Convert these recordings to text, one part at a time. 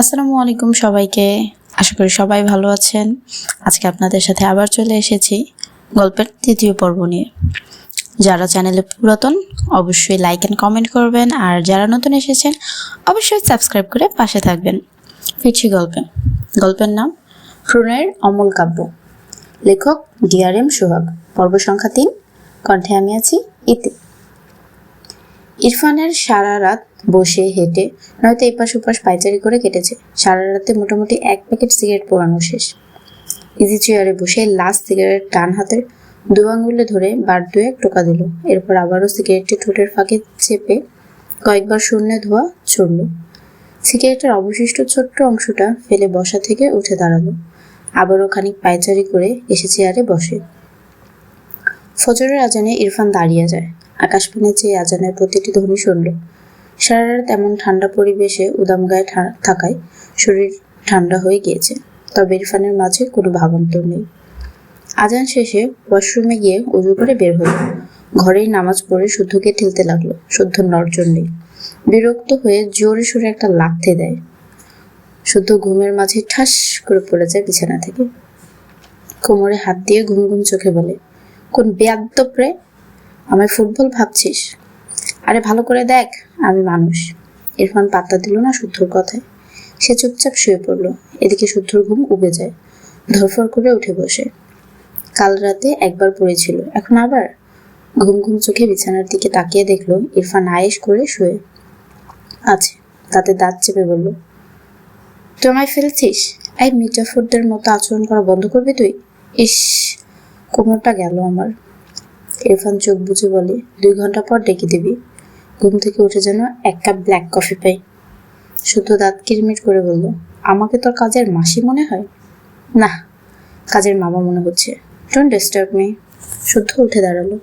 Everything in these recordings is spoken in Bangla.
আসসালামু আলাইকুম সবাইকে। আশা করি সবাই ভালো আছেন। আজকে আপনাদের সাথে আবার চলে এসেছি গল্পের তৃতীয় পর্ব নিয়ে। যারা চ্যানেলে পুরাতন অবশ্যই লাইক অ্যান্ড কমেন্ট করবেন, আর যারা নতুন এসেছেন অবশ্যই সাবস্ক্রাইব করে পাশে থাকবেন। ফিরছি গল্পের নাম ভ্রূণের অমল কাব্য। লেখক DRM সোহাগ। পর্ব সংখ্যা 3। কণ্ঠে আমি আছি ইতি। ইরফানের সারা রাত বসে হেঁটে নয়তো এপাশ ওপাশ পায়চারি করে কেটেছে। সারা রাতে মোটামুটি 1 প্যাকেট সিগারেট পোড়ানো শেষ। ইজি চেয়ারে বসে লাস্ট সিগারেট ডান হাতের 2 আঙ্গুলে ধরে বার 2-1 টোকা দিল। এরপর আবারও সিগারেটটি ঠোঁটের ফাঁকে চেপে কয়েকবার শূন্যে ধোয়া ছড়ল। সিগারেটের অবশিষ্ট ছোট্ট অংশটা ফেলে বসা থেকে উঠে দাঁড়ালো। আবারও খানিক পায়চারি করে এসে চেয়ারে বসে। ফজরের আজানে ইরফান দাঁড়িয়ে যায়। আকাশপানে চেয়ে আজানের প্রতিটি ধ্বনি শুনল। সারা রাত এমন ঠান্ডা পরিবেশে উদাম গায়ে থাকায় শরীর ঠান্ডা হয়ে গিয়েছে, তবে ইরফানের মাঝে কোনো ভাবান্তর নেই। আজান শেষে ওয়াশরুমে গিয়ে উজু করে বের হলো। ঘরেই নামাজ পড়ে শুদ্ধকে ঠেলতে লাগলো। শুদ্ধ নড়চড় নেই। বিরক্ত হয়ে জোরে সোরে একটা লাথি দেয়। শুদ্ধ ঘুমের মাঝে ঠাস করে পড়ে যায় বিছানা থেকে। কোমরে হাত দিয়ে ঘুম ঘুম চোখে বলে, কোন বেয়াদ্দপ রে, আমায় ফুটবল ভাবছিস? আরে ভালো করে দেখ, আমি মানুষ। ইরফান পাত্তা দিল না শুদ্ধর কথায়। সে চুপচাপ শুয়ে পড়ল। এদিকে শুদ্ধর ঘুম উবে যায়। ধরফর করে উঠে বসে। কাল রাতে একবার পড়েছিল, এখন আবার? ঘুম ঘুম চোখে বিছানার দিকে তাকিয়ে দেখলো ইরফান আয়েশ করে শুয়ে আছে। তাতে দাঁত চেপে বলল, তুই আমায় ফেলছিস? এই মির্জাফরদের মতো আচরণ করা বন্ধ করবি তুই? ইস, কোমরটা গেল আমার। ইরফান চোখ বুজে বলে, 2 ঘন্টা পর ডেকে দিবি। ঘুম থেকে উঠে যেন 1 কাপ ব্ল্যাক কফি পাই। শুদ্ধ দাঁত কিরমির করে বলল, আমাকে তোর কাজের মাসি মনে হয়? না, কাজের মামা মনে হচ্ছে। Don't disturb me. শুদ্ধ উঠে দাঁড়ালো।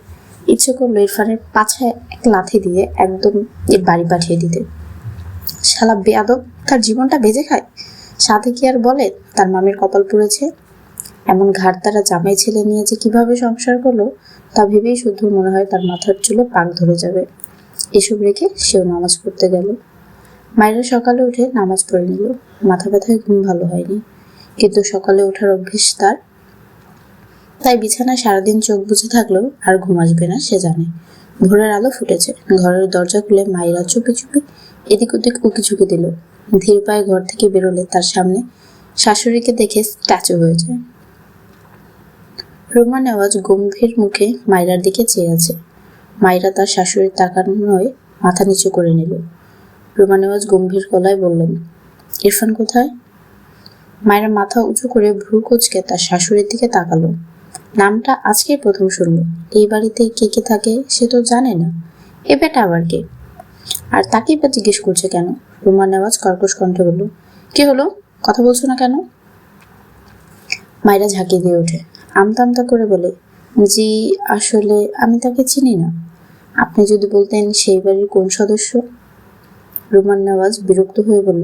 ইচ্ছে করলো ইরফানের পাছায় এক লাথি দিয়ে একদম এর বাড়ি পাঠিয়ে দিতে। শালা বেয়াদব, তার জীবনটা ভেজে খায়। সাথে কি আর বলে তার মামির কপাল পুড়েছে। এমন ঘাড় তারা জামাই ছেলে নিয়ে যে কিভাবে সংসার করলো তা ভেবেই শুদ্ধ মনে হয় তার মাথার চুলে পাক ধরে যাবে। এসব রেখে সেও নামাজ পড়তে গেল। মায়েরা সকালে উঠে নামাজ পড়ে নিল। মাথা ব্যথায় ঘুম ভালো হয়নি, কিন্তু সকালে ওঠার অভ্যেস তার। তাই বিছানায় সারাদিন চোখ বুজে থাকলেও আর ঘুম আসবে না সে জানে। ভোরের আলো ফুটেছে। ঘরের দরজা খুলে মায়েরা চুপি চুপি এদিক ওদিক উকিঝুঁকি দিল। ধীর পায়ে ঘর থেকে বেরোলে তার সামনে শাশুড়িকে দেখে স্ট্যাচু হয়ে যায়। রুমা নেওয়াজ গম্ভীর মুখে মায়রার দিকে চেয়ে আছে। মায়রা তার শাশুড়ির তাকানোয় মাথা নিচু করে নিল। রুমা নেওয়াজ গম্ভীর গলায় বললেন, ইরফান কোথায়? মায়েরা মাথা উঁচু করে ভ্রু কুঁচকে তার শাশুড়ির দিকে তাকালো। নামটা আজকেই প্রথম শুনল। এই বাড়িতে কে কে থাকে সে তো জানে না। এ বেটা আবার কে? আর তাকেই বা জিজ্ঞেস করছে কেন? রুমা নেওয়াজ কর্কশ কণ্ঠে বলল, কি হলো, কথা বলছো না কেন? মায়েরা ঝাঁকি দিয়ে ওঠে। আমতা আমতা করে বলে, জি আসলে আমি তাকে চিনি না। আপনি যদি বলতেন সেই বাড়ির কোন সদস্য। রুমান নেওয়াজ বিরক্ত হয়ে বলল,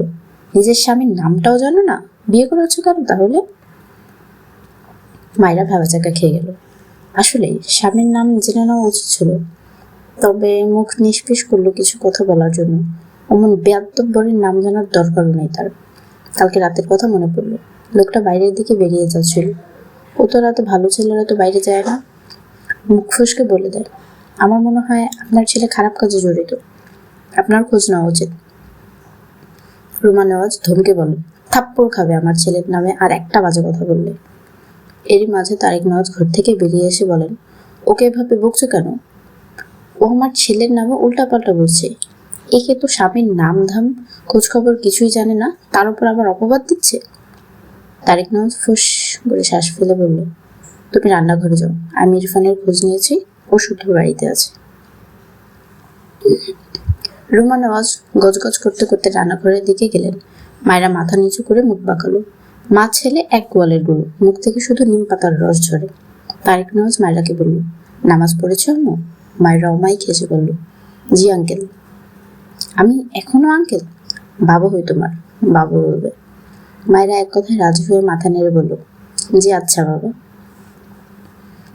নিজের স্বামীর নামটাও জানো না? বিয়ে করেছো কেন তাহলে? মায়েরা ভাবাচাকা খেয়ে গেল। আসলেই স্বামীর নাম জেনে নেওয়া উচিত ছিল, তবে মুখ নিষ্পিস করলো কিছু কথা বলার জন্য। অমন বেয়াদ্দপ বরের নাম জানার দরকারও নেই তার। কালকে রাতের কথা মনে পড়লো। লোকটা বাইরের দিকে বেরিয়ে যাচ্ছিল। ও তো রাতে ভালো ছেলেরা তো বাইরে যায় না। মুখ ফসকে বলে দেয়, আমার মনে হয় আপনার ছেলে খারাপ কাজে জড়িত, আপনার খোঁজ নেওয়া উচিত। রুমা নেওয়াজ ধমকে বলে, থাপ্পড় খাবে আমার ছেলের নামে আর একটা বাজে কথা বললে। এরই মাঝে তারেক নেওয়াজ ঘর থেকে বেরিয়ে এসে বলেন, ওকে এভাবে বকছো কেন? ও আমার ছেলের নামে উল্টাপাল্টা বলছে। একে তো স্বামীর নাম ধাম খোঁজ খবর কিছুই জানে না, তার উপর আবার অপবাদ দিচ্ছে। তারেক নেওয়াজ ফুস করে শ্বাস ফেলে বলল, তুমি রান্নাঘরে যাও, আমি ইরফানের খোঁজ নিয়েছি, ও শুদ্ধ বাড়িতে আছে। রুমা নেওয়াজ গজগজ করতে করতে রান্নাঘরের দিকে গেলেন। মায়েরা মাথা নিচু করে মুখ বাঁকালো। মা ছেলে এক গোয়ালের গরু, মুখ থেকে শুধু নিম পাতার রস ঝরে। তারেক নেওয়াজ মায়েরাকে বলল, নামাজ পড়েছ আম্মু? মায়েরা অমাই খেসে বলল, জি আঙ্কেল। আমি এখনো আঙ্কেল? বাবা হই তোমার, বাবা বলবে। মায়েরা এক কথায় রাজি হয়ে মাথা নেড়ে বলল, জি আচ্ছা বাবা।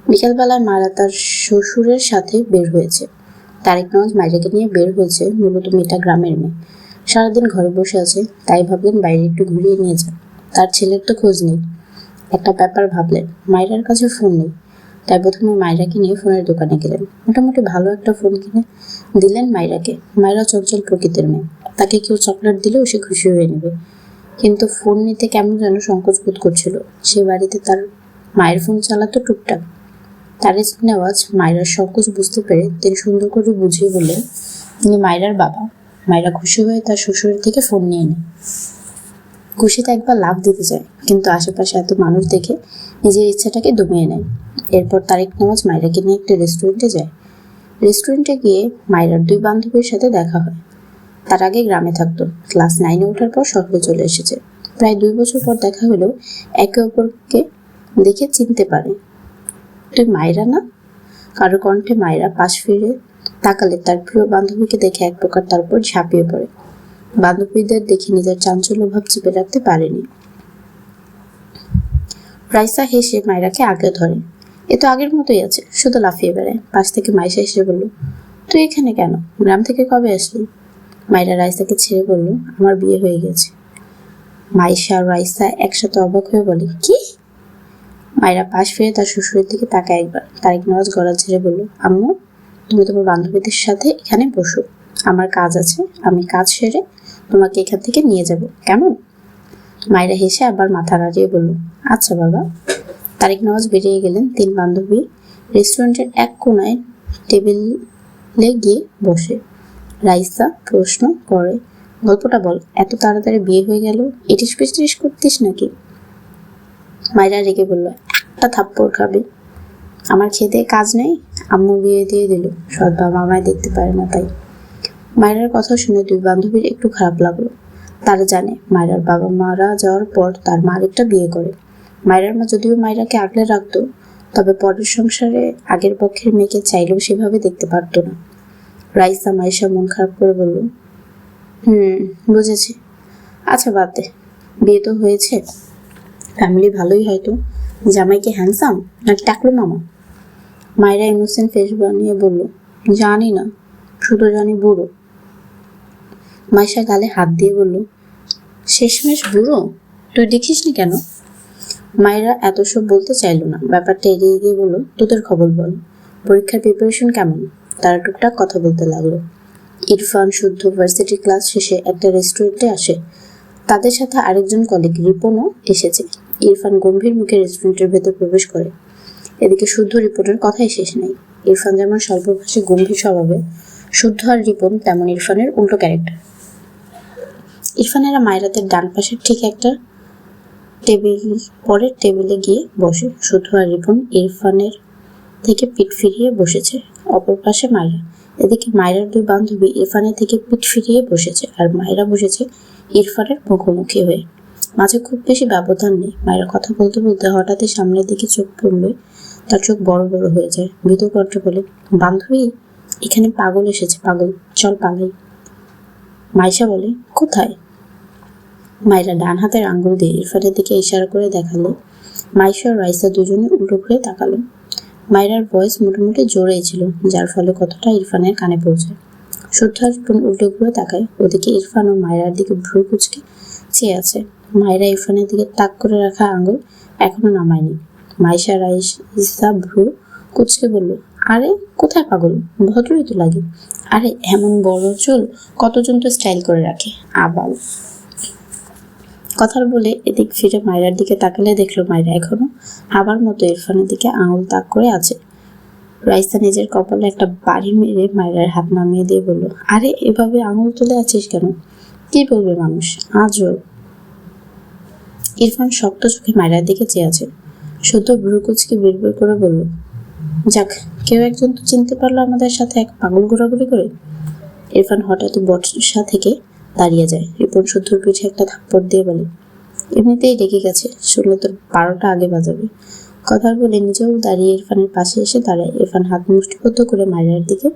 বিকালবেলায় মায়েরা তার শ্বশুরের সাথে বের হয়েছে। তারেক নেওয়াজ মায়েরাকে নিয়ে বের হয়েছে। মূলত মেয়েটা গ্রামের মেয়ে, সারাদিন ঘরে বসে আছে, তাই ভাবলেন বাইরে একটু ঘুরিয়ে নিয়ে যান। তার ছেলের তো খোঁজ নেই। একটা ব্যাপার ভাবলেন, মায়রার কাছে ফোন নেই। তাই প্রথমে মায়রাকে নিয়ে ফোনের দোকানে গেলেন। মোটামুটি ভালো একটা ফোন কিনে দিলেন মায়রাকে। মায়রা চঞ্চল প্রকৃতির মেয়ে, তাকে কেউ চকলেট দিলেও সে খুশি হয়ে নেবে। কিন্তু ফোন নিতে কেমন যেন সংকোচ বোধ করছিল। সে বাড়িতে তার মায়ের ফোন চালাতো টুকটাক। তার নেওয়াজ মায়রার সংকোচ বুঝতে পেরে তিনি সুন্দর করে বুঝিয়ে বললেন তিনি মায়রার বাবা। মায়রা খুশি হয়ে তার শ্বশুরের থেকে ফোন নিয়ে নেয়। খুশিতে একবার লাফ দিতে চায়, কিন্তু আশেপাশে এত মানুষ দেখে নিজের ইচ্ছাটাকে দমিয়ে নেয়। এরপর তারেক নেওয়াজ মায়রাকে নিয়ে একটা রেস্টুরেন্টে যায়। রেস্টুরেন্টে গিয়ে মায়রার দুই বান্ধবীর সাথে দেখা হয়। তার আগে গ্রামে থাকতো, ক্লাস 9-এ ওঠার পর শহরে চলে এসেছে। প্রায় 2 বছর পর দেখা হলেও একে অপরকে দেখে চিনতে পারে। তুই মায়রা না? কারো কণ্ঠে। মায়রা পাশ ফিরে তাকালে তার প্রিয় বান্ধবীকে দেখে এক প্রকার তার উপর ঝাঁপিয়ে পড়ে। বান্ধবীদের দেখে নিজের চাঞ্চল্য ভাব চেপে রাখতে পারেনি। রাইসা হেসে মায়রাকে আগে ধরে। এ তো আগের মতোই আছে, শুধু লাফিয়ে বেড়ায়। পাশ থেকে মাইশা এসে বলল, তুই এখানে কেন? গ্রাম থেকে কবে আসলি? মায়রা রাইসাকে ছেড়ে বলল, আমার বিয়ে হয়ে গেছে। মাইশা আর রাইসা একসাথে অবাক হয়ে বলে, কি? মায়রা পাশ ফিরে তার শ্বশুরের দিকে তাকায় একবার। তারেক নেওয়াজ গলা ছেড়ে বলল, আম্মু, তুমি তোমার বান্ধবীদের সাথে এখানে বসো। আমার কাজ আছে, আমি কাজ সেরে তোমাকে এখান থেকে নিয়ে যাব, কেমন? মায়রা হেসে আবার মাথা নাড়িয়ে বলল, আচ্ছা বাবা। তারেক নেওয়াজ বেরিয়ে গেলেন। 3 বান্ধবী রেস্টুরেন্টের এক কোনায় টেবিলে গিয়ে বসে। রাইসা প্রশ্ন করে, গল্পটা বল, এত তাড়াতাড়ি বিয়ে হয়ে গেল, ইটিস পিটিস করতিস নাকি? মায়রা রেগে বলল, একটা থাপ্পড় খাবে। আমার খেতে কাজ নেই, আম্মু বিয়ে দিয়ে দিল, সৎ বাবা আমায় দেখতে পারে না তাই। মায়রার কথা শুনে 2 বান্ধবীর একটু খারাপ লাগলো। তারা জানে মায়রার বাবা মারা যাওয়ার পর তার মা আরেকটা বিয়ে করে। মায়রার মা যদিও মায়রাকে আগলে রাখতো, তবে পরের সংসারে আগের পক্ষের মেয়েকে চাইলেও সেভাবে দেখতে পারতো না। রাইসা মাইশা মন খারাপ করে বলল, বুঝেছি। আচ্ছা বাদ দে, বিয়ে তো হয়েছে, ফ্যামিলি ভালোই হয়তো। জামাই কি হ্যান্ডসাম নাকি টাকলু মামা? মায়রা ইনোসেন্ট ফেস বানিয়ে বলল, জানি না, শুধু জানি বুড়ো। মাইশা গালে হাত দিয়ে বলল, শেষমেশ বুড়ো? তুই দেখিসনি কেন? মায়রা এত সব বলতে চাইল না, ব্যাপারটা এড়িয়ে গিয়ে বলল, তোদের খবর বল, পরীক্ষার প্রিপারেশন কেমন? তারা টুকটাক কথা বলতে লাগলো। ইরফান শুদ্ধ ভার্সিটি ক্লাস শেষে একটা রেস্টুরেন্টে আসে। তাদের সাথে আরেকজন কলিগ রিপনও এসেছে। ইরফান গম্ভীর মুখে রেস্টুরেন্টের ভেতর প্রবেশ করে। এদিকে শুদ্ধ রিপনের কথাই শেষ নেই। ইরফান যেমন স্বল্পভাষী গম্ভীর স্বভাবে, শুদ্ধ আর রিপন তেমন ইরফানের উল্টো ক্যারেক্টার। ইরফানেরা মায়রাতের ডান পাশের ঠিক একটা পরের টেবিলে গিয়ে বসে। শুদ্ধ আর রিপন ইরফানের থেকে পিঠ ফিরিয়ে বসেছে, অপর পাশে মায়রা। এদিকে মায়রার 2 বান্ধবী ইরফানের থেকে পিঠ ফিরিয়ে বসেছে, আর মায়রা বসেছে ইরফানের মুখোমুখি হয়ে। মাঝে খুব বেশি ব্যবধান নেই। মায়রা কথা বলতে বলতে হঠাৎই সামনের দিকে চোখ পড়লে তার চোখ বড় বড় হয়ে যায়। মৃদু কণ্ঠে বলে, বান্ধবী, এখানে পাগল এসেছে, পাগল, চল পালাই। মাইশা বলে, কোথায়? মায়রা ডান হাতের আঙ্গুল দিয়ে ইরফানের দিকে ইশারা করে দেখালো। মাইশা আর রাইসা দুজনে উল্টো ঘুরে তাকালো। মায়রার ভয়েস মোটামুটি জোরেই ছিল, যার ফলে কথাটা ইরফানের কানে পৌঁছায়। শুদ্ধ আর রিপন উল্টো ঘুরে তাকায়। ওদিকে ইরফান ও মায়রার দিকে ভ্রু কুঁচকে চেয়ে আছে। মায়রা ইরফানের দিকে তাক করে রাখা আঙ্গুল এখনো নামায়নি। মাইশা রাইসা ভ্রু কুঁচকে বলল, আরে কোথায় পাগল, ভদ্রই তো লাগে। আরে এমন বড় চুল কতজন তো স্টাইল করে রাখে, আবাল। কথা বলে এদিক ফিরে মায়রার দিকে তাকালে দেখলো মায়রা এখনো আবার মতো ইরফানের দিকে আঙুল তাক করে আছে। রাইসা নিজের কপালে একটা বাড়ি মেরে মায়রার হাত নামিয়ে দিয়ে বলল, আরে এভাবে আঙুল তুলে আছিস কেন? কি বলবে মানুষ, আজও। ইরফান শক্ত চোখে মায়রার দিকে চেয়ে আছে। শুদ্ধ ভ্রু কুচকে বিড়বিড় করে বলল, যাক, কেউ একজন তো চিনতে পারলো আমাদের সাথে এক পাগল ঘোরাঘুরি করে। ইরফান হঠাৎ বর্ষা থেকে দাঁড়িয়ে যায়। রিপন শুদ্ধর পিঠে একটা থাপ্পড় দিয়ে বলে, এমনিতেই রেগে গেছে, শুনলে তোর 12টা আগে বাজাবে। কথা বলে নিজেও দাঁড়িয়ে ইরফানের পাশে এসে দাঁড়ায়। ইরফান হাত মুষ্টিবদ্ধ করে মায়রার দিকে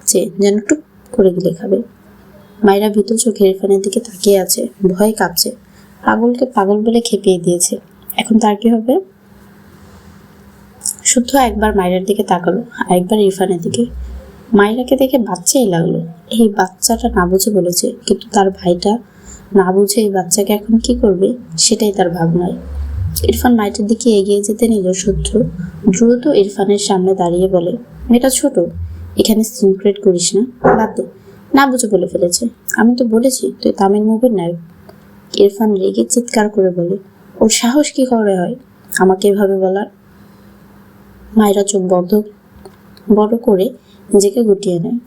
চেয়ে যেন টুপ করে গিলে খাবে। মায়রা ভীত চোখে ইরফানের দিকে তাকিয়ে আছে, ভয়ে কাঁপছে। পাগলকে পাগল বলে খেপিয়ে দিয়েছে, এখন তার কি হবে? শুদ্ধ একবার মায়রার দিকে তাকালো, আরেকবার ইরফানের দিকে। মাইরাকে দেখে বাচ্চাই লাগলো। এই বাচ্চাটা না বুঝে বলেছে, কিন্তু তার ভাইটা না বুঝে এই বাচ্চাকে এখন কি করবে সেটাই তার ভাবনায়। ইরফান মাইটার দিকে এগিয়ে যেতে নিল সূত্র দ্রুত ইরফানের সামনে দাঁড়িয়ে বলে, মেয়েটা ছোট, এখানে সিনক্রেট করিস না, বাদ দে। না বুঝে বলে ফেলেছে। আমি তো বলেছি তুই তামিল মুভির নায়ক। ইরফান রেগে চিৎকার করে বলে, ওর সাহস কি করে হয় আমাকে এভাবে বলার? মায়েরা চোখ বড় করে নিজেকে গুটিয়ে নেয়।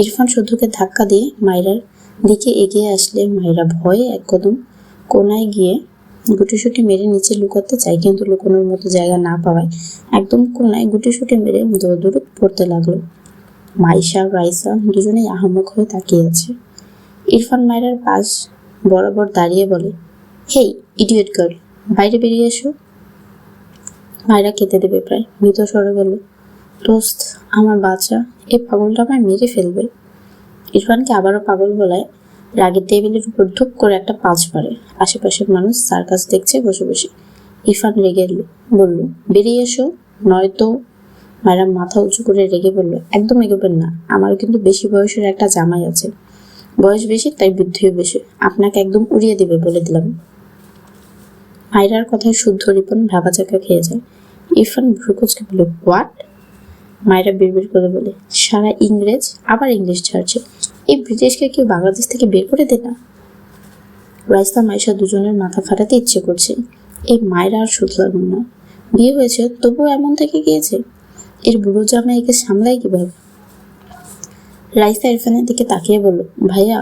ইরফান শুদ্ধকে ধাক্কা দিয়ে মায়েরার দিকে এগিয়ে আসলে মায়েরা ভয়ে এক কদম কোনায় গিয়ে গুটিসুটি মেরে নিচে লুকাতে চায়, কিন্তু লুকানোর মতো জায়গা না পাওয়ায় একদম কোনায় গুটিসুটি মেরে দৌড় পড়তে লাগলো। মাইশা রাইসা দুজনেই আহাম্মক হয়ে তাকিয়ে আছে। ইরফান মায়েরার পাশ বরাবর দাঁড়িয়ে বলে, হেই ইডিয়েট গার্ল, বাইরে বেরিয়ে এসো। মায়েরা খেতে দেবে প্রায় মৃত স্বরে বলল, দোস্ত আমার বাচ্চা, এই পাগলটা আমায় মেরে ফেলবে। ইরফানকে আবারও পাগল বলায় রাগের টেবিলের উপর ধুপ করে একটা পাঁচ মারে। আশেপাশের মানুষ সার্কাস দেখছে বসে বসে। ইরফান রেগে বলল, বেরিয়ে এসো নয়তো। মায়েরা মাথা উঁচু করে রেগে বলল, একদম এগোবেন না, আমার কিন্তু বেশি বয়সের একটা জামাই আছে। বয়স বেশি তাই বুদ্ধিও বেশি, আপনাকে একদম উড়িয়ে দিবে বলে দিলাম। মায়েরার কথায় শুদ্ধ রিপন ভাবাচাকা খেয়ে যায়। ইরফান ভ্রুকুচকে বলে, হোয়াট? মায়েরা বিড়বিড় করে বলে, সারা ইংরেজ আবার ইংলিশ ছাড়ছে, এই ব্রিটিশকে কেউ বাংলাদেশ থেকে বের করে দে না। রাইসা মাইশা দুজনের মাথা ফাটাতে ইচ্ছে করছে। এই মায়েরা আর শুধলাম না, বিয়ে হয়েছে তবুও এমন থেকে গিয়েছে। এর বুড়ো জামাইকে সামলায় কিভাবে? রাইসা ইরফানের দিকে তাকিয়ে বলল, ভাইয়া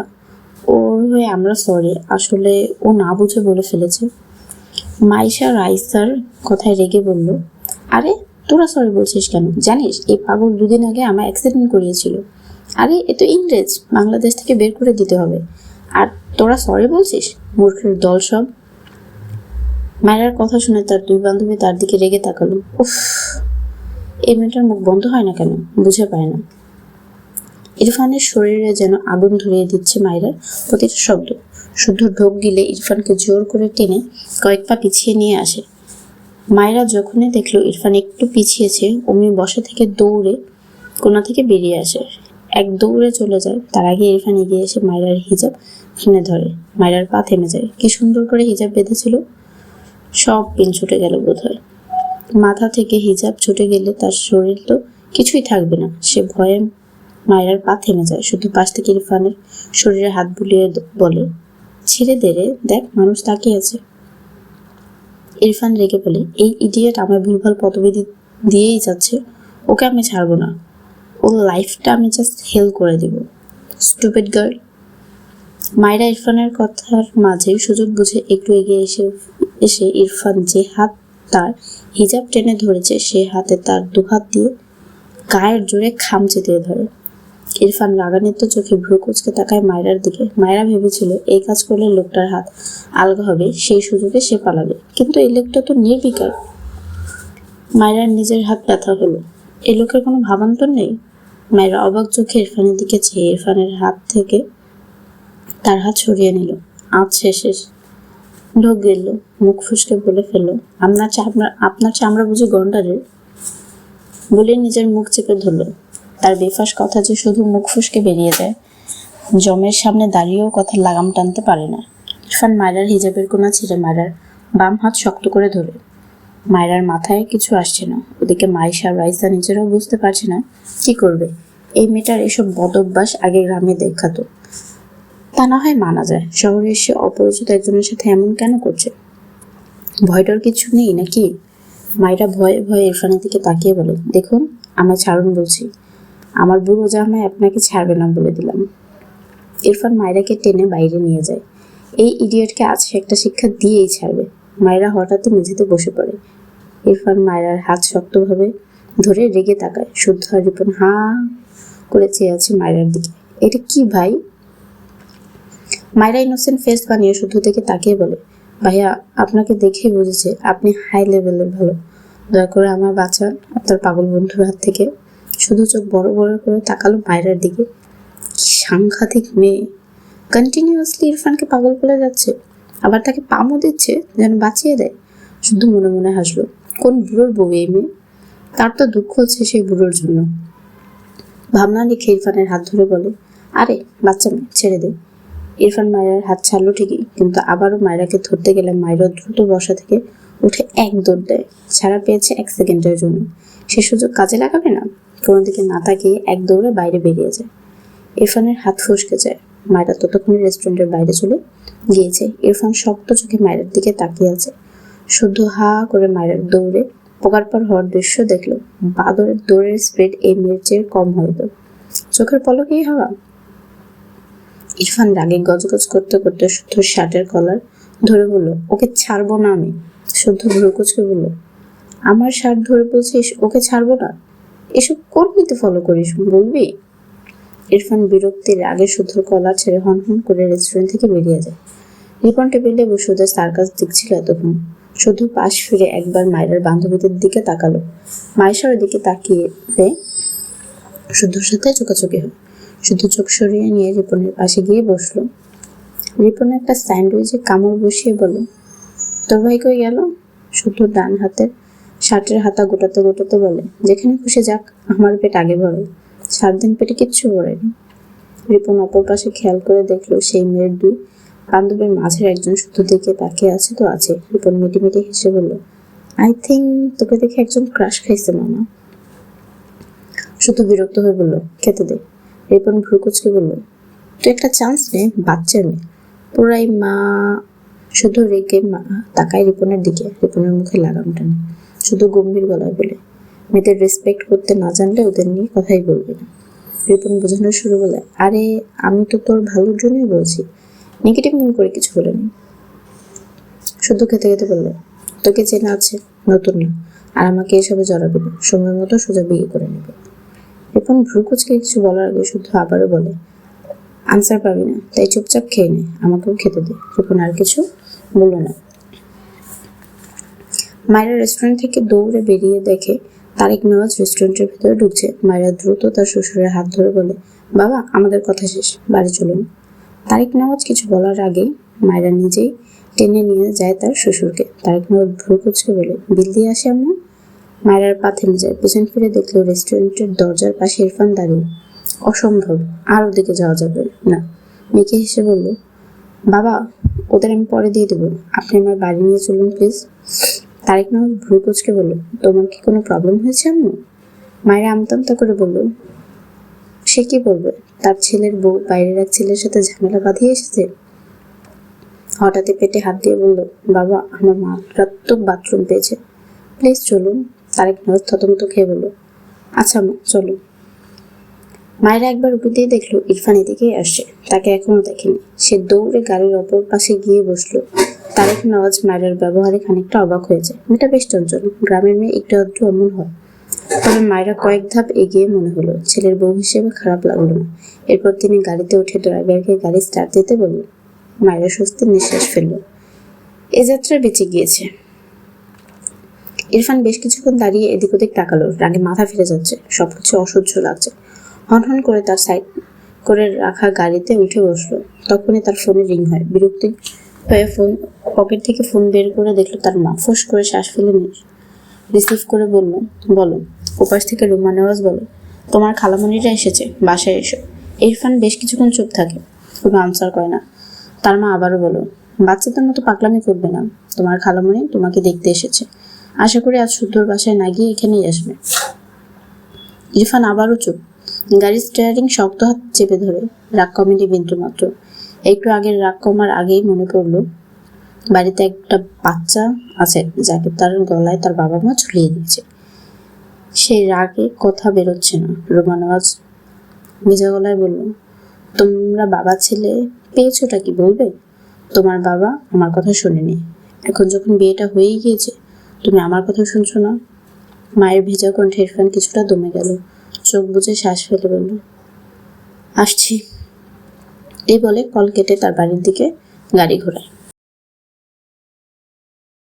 ওর হয়ে আমরা সরি, আসলে ও না বুঝে বলে ফেলেছে। মাইশা রাইসার কথায় রেগে বলল, আরে তোরা সরি বলছিস কেন? জানিস এই পাগল দুদিন আগে আমার অ্যাক্সিডেন্ট করিয়েছিল। আরে এ তো ইংরেজ, বাংলাদেশ থেকে বের করে দিতে হবে, আর তোরা সরি বলছিস? মূর্খের দল সব। মায়ের কথা শুনে তার দুই বান্ধবী তার দিকে রেগে তাকালো। উফ, এই মেয়েটার মুখ বন্ধ হয় না কেন বুঝে পায় না। ইরফানের শরীরে যেন আগুন ধরিয়ে দিচ্ছে মায়েরার প্রতিটা শব্দ। শুদ্ধ ঢোক গিলে ইরফানকে জোর করে টেনে কয়েক পা পিছিয়ে নিয়ে আসে। মায়েরা যখনই দেখলো ইরফান একটু পিছিয়েছে, অমনি বসা থেকে দৌড়ে কোনা থেকে বেরিয়ে আসে। এক দৌড়ে চলে যায়। তার আগে ইরফান এগিয়ে এসে মায়েরার হিজাব টেনে ধরে। মায়েরার পা থেমে যায়। কি সুন্দর করে হিজাব বেঁধেছিল, সব পিন ছুটে গেল বোধহয়। মাথা থেকে হিজাব ছুটে গেলে তার শরীর তো কিছুই থাকবে না। সে ভয়ে মায়েরার পা থেমে যায়। শুধু পাশ থেকে ইরফানের শরীরে হাত বুলিয়ে বলে, ছেড়ে দে রে, দেখ মানুষ তাকিয়ে আছে। ইরফান রেগে বলে, এই ইডিয়েট আমার ভুলভাল পদবি দিয়েই যাচ্ছে, ওকে আমি ছাড়বো না, ওর লাইফটা আমি জাস্ট হেল করে দেব। Stupid girl. মায়েরা ইরফানের কথার মাঝেই সুযোগ বুঝে একটু এগিয়ে এসে ইরফান যে হাত তার হিজাব টেনে ধরেছে সে হাতে তার দুহাত দিয়ে গায়ের জোরে খামচে দিয়ে ধরে। ইরফান রাগান্বিত চোখে ভ্রু কুঁচকে তাকায় মায়েরার দিকে। মায়েরা ভেবেছিল এই কাজ করলে লোকটার হাত আলগা হবে, সেই সুযোগে সে পালাবে, কিন্তু এই লোকটা তো নির্বিকার। মায়েরার নিজের হাত ব্যথা হলো। এই লোকের কোনো ভাবান্তর নেই। মায়েরা অবাক চোখে ইরফানের দিকে চেয়ে ইরফানের হাত থেকে তার হাত সরিয়ে নিল। আজ শেষ ঢোক গেল, মুখ ফুসকে বলে ফেললো, আপনার চামড়া বুঝি গন্ডারের? বলে নিজের মুখ চেপে ধরলো। তার বেফাস কথা যে শুধু মুখ ফুসকে বেরিয়ে যায়, জমের সামনে দাঁড়িয়েও কথার লাগাম টানতে পারে না। ইরফান মায়েরার হিজাবের কোনা ছিঁড়ে মায়েরার বাম হাত শক্ত করে ধরে। মায়েরার মাথায় কিছু আসছে না। ওদিকে মাইশা রাইসা নিজেরাও বুঝতে পারছে না কি করবে। এই মেয়েটার এসব বদ অভ্যাস আগে গ্রামে দেখাতো, তা না হয় মানা যায়, শহরে এসে অপরিচিত একজনের সাথে এমন কেন করছে? ভয়টার কিছু নেই নাকি? মায়েরা ভয়ে ভয়ে ইরফানের দিকে তাকিয়ে বলে, দেখুন আমায় ছাড়ুন বলছি, আমার বুড়ো জামাই আপনাকে ছাড়বে না বলে দিলাম। ইরফান মায়েরাকে টেনে বাইরে নিয়ে যায়। এই ইডিয়েটকে আজকে একটা শিক্ষা দিয়েই ছাড়বে। মায়েরা হঠাৎই মেঝেতে বসে পড়ে। ইরফান মায়েরার হাত শক্তভাবে ধরে রেগে তাকায়। শুদ্ধ আর রিপন হা করে চেয়ে আছে মায়েরার দিকে। এটা কি ভাই? মায়েরা ইনোসেন্ট ফেস বানিয়ে শুদ্ধ থেকে তাকিয়ে বলে, ভাইয়া আপনাকে দেখেই বুঝেছে আপনি হাই লেভেলের ভালো, দয়া করে আমার বাঁচান আপনার পাগল বন্ধুর হাত থেকে। শুধু চোখ বড় বড় করে তাকালো মায়েরার দিকে। কি সাংঘাতিক মেয়ে, কন্টিনিউয়াসলি ইরফানকে পাগল করে যাচ্ছে, আবার তাকে পামও দিচ্ছে যেন বাঁচিয়ে দেয়। শুধু মনে মনে হাসলো, কোন বুড়োর বউ এই মেয়ে? তার তো দুঃখ হচ্ছে সেই বুড়োর জন্য। ভাবনা লিখে ইরফানের হাত ধরে বলে, আরে বাচ্চা মেয়ে, ছেড়ে দে। ইরফান মায়ের হাত ছাড়লো ঠিকই, কিন্তু আবারও মায়রাকে ধরতে গেলে মায়রা দ্রুত বসা থেকে উঠে এক দৌড় দেয়। ছাড়া পেয়েছে 1 সেকেন্ডের জন্য, সে সুযোগ কাজে লাগাবে না? কোনো দিকে না তাকিয়ে এক দৌড়ে বাইরে বেরিয়ে যায়। ইরফানের হাত ফসকে যায়। মায়রা ততক্ষণে রেস্টুরেন্টের বাইরে চলে গিয়েছে। ইরফান শক্ত চোখে মায়রার দিকে তাকিয়ে আছে। শুদ্ধ হা করে মায়রার দৌড়ে পোকারপার হওয়ার দৃশ্য দেখল। বাদরের দৌড়ের স্পিড এই মেয়ের চেয়ে কম হয়তো। চোখের পলকেই হওয়া। ইরফান রাগে গজগজ করতে করতে শুদ্ধর শার্টের কলার ধরে বলল, ওকে ছাড়বো না আমি। শুদ্ধ ভ্রুকুচকে বলল, আমার শার্ট ধরে বলছিস ওকে ছাড়বো না? এসব কোন নীতি ফলো করিস বলবি? ইরফান বিরক্তির রাগে শুদ্ধর কলার ছেড়ে হন হন করে রেস্টুরেন্ট থেকে বেরিয়ে যায়। রিপন টেবিলে বসে ওদের সার্কাস দেখছিল এতক্ষণ। শুধু পাশ ফিরে একবার মায়ের বান্ধবীদের দিকে তাকালো। মায়ের দিকে তাকিয়ে শুদ্ধর সাথে চোখাচোখি হয়। শুধু চোখ সরিয়ে নিয়ে রিপনের পাশে গিয়ে বসলো। রিপন একটা স্যান্ডউইচে কামড় বসিয়ে বলল, তোর ভাই কই গেল? শুদ্ধ ডান হাতের শার্টের হাতা গোটাতে গোটাতে বলে, যেখানে খুশি যাক, আমার পেট আগে ভরে। 7 দিন পেটে কিচ্ছু ভরেনি। রিপন অপর পাশে খেয়াল করে দেখলো সেই মেয়ের 2 বান্ধবীর মাঝের একজন শুদ্ধ দিকে তাকিয়ে আছে তো আছে। রিপন মিটি হেসে বলল, আই থিঙ্ক তোকে দেখে একজন ক্রাশ খাইছে মামা। শুধু বিরক্ত হয়ে বলল, খেতে দে। রিপন ভ্রুকুচকে বলল, তুই একটা চান্স নে, বাচ্চা মেয়ে। পুরাই মা। শুধু রেগে মা তাকায় রিপনের দিকে। রিপনের মুখে লাগাম টানে। শুধু গম্ভীর গলায় বলে, মেয়েদের রেসপেক্ট করতে না জানলে ওদের নিয়ে কথাই বলবি না। রিপন বোঝানোর শুরু বলে, আরে আমি তো তোর ভালোর জন্যই বলছি, নেগেটিভ মন করে কিছু বলেনি। শুধু খেতে খেতে বললো, তোকে চেনা আছে, নতুন না, আর আমাকে এসবে জড়াবি না, সময় মতো সোজা বিয়ে করে নেবে। রিপন ভ্রুকুচকে কিছু বলার আগে শুধু আবারও বলে, আনসার পাবি না, তাই চুপচাপ খেয়ে নে, আমাকেও খেতে দে। রিপন আর কিছু বলল না। মায়েরা রেস্টুরেন্ট থেকে দৌড়ে বেরিয়ে দেখে তারেক নেওয়াজ রেস্টুরেন্টের ভেতরে ঢুকছে। মায়েরা দ্রুত তার শ্বশুরের হাত ধরে বলে, বাবা আমাদের কথা শেষ, বাড়ি চলুন। তারেক নেওয়াজ কিছু বলার আগে মায়েরা নিজেই টেনে নিয়ে যায় তার শ্বশুরকে। তারেক নেওয়াজ ভ্রুকুচকে বলে, বিল দিয়ে আসে আম্মু। মায়েরার পা থেমে যায়। পেছন ফিরে দেখলো রেস্টুরেন্টের দরজার পাশে ইরফান দাঁড়িয়ে। অসম্ভব, আর ওদিকে যাওয়া যাবে না। মেয়েকে হেসে বলল, বাবা ওদের আমি পরে দিয়ে দেবো, আপনি আমার বাড়ি নিয়ে চলুন প্লিজ। তারেক নেওয়াজ ভ্রুকুচকে বলল, তোমার কি কোনো প্রবলেম হয়েছে আম্মু? মায়েরা আমতা করে বলল, সে কি বলবে, তার ছেলের বউ বাইরের এক ছেলের সাথে ঝামেলা বাঁধিয়ে এসেছে। হঠাৎই পেটে হাত দিয়ে বলল, বাবা আমার মারাত্মক বাথরুম পেয়েছে, প্লিজ চলুন। তারেক নেওয়াজ থতমত খেয়ে বলল, আচ্ছা মা চলো। মায়েরা একবার উঁকি দিয়ে দেখলো ইরফান এদিকেই আসছে। তাকে এখনো দেখেনি। সে দৌড়ে গাড়ির অপর পাশে গিয়ে বসলো। তারেক নেওয়াজ মায়েরার ব্যবহারে খানিকটা অবাক হয়েছে। মেয়েটা বেশ চঞ্চল, গ্রামের মেয়ে একটু আধটু অমন হয়। তবে মায়েরা কয়েক ধাপ এগিয়ে মনে হলো ছেলের বউ হিসেবে খারাপ লাগলো না। এরপর তিনি গাড়িতে উঠে ড্রাইভারকে গাড়ি স্টার্ট দিতে বলল। মায়েরা স্বস্তির নিঃশ্বাস ফেলল। এ যাত্রা বেঁচে গিয়েছে। ইরফান বেশ কিছুক্ষণ দাঁড়িয়ে এদিক ওদিক তাকালো। রাগে মাথা ফিরে যাচ্ছে, সবকিছু অসহ্য লাগছে। হনহন করে তার সাইড করে রাখা গাড়িতে উঠে বসলো। তখনই তার ফোনে রিং হয়। বিরক্তি হয়ে ফোন পকেট থেকে ফোন বের করে দেখলো তার মা। ফোঁস করে শ্বাস ফেলে রিসিভ করে বলল, বলো। ওপাশ থেকে রুমা নেওয়াজ বলে, তোমার খালামণিরা এসেছে, বাসায় এসো। ইরফান বেশ কিছুক্ষণ চুপ থাকে, কোনো আনসার করে না। তার মা আবারও বলো, বাচ্চাদের মতো পাগলামি করবে না, তোমার খালামণি তোমাকে দেখতে এসেছে, আশা করি আজ শুদ্ধর বাসায় না গিয়ে এখানেই আসবে। ইরফান আবারও চুপ। গাড়ির স্টিয়ারিং শক্ত হাত চেপে ধরে। রাগ কমেনি বিন্দু মাত্র। একটু আগের রাগ কমার আগেই মনে পড়লো বাড়িতে একটা বাচ্চা আছে যাকে তার গলায় তার বাবা মা ঝুলিয়ে দিয়েছে। সেই রাগে কথা বেরোচ্ছে না। রুমা নেওয়াজ ভেজা গলায় বলল, তোমরা বাবা ছেলে পেয়েছোটা কি বলবে? তোমার বাবা আমার কথা শোনেনি, এখন যখন বিয়েটা হয়েই গিয়েছে তুমি আমার কথা শুনছো না? মায়ের ভেজা কণ্ঠে ইরফান কিছুটা দমে গেল। চোখ বুজে শ্বাস ফেলে বলল, আসছি। এই বলে কল কেটে তার বাড়ির দিকে গাড়ি ঘোরায়।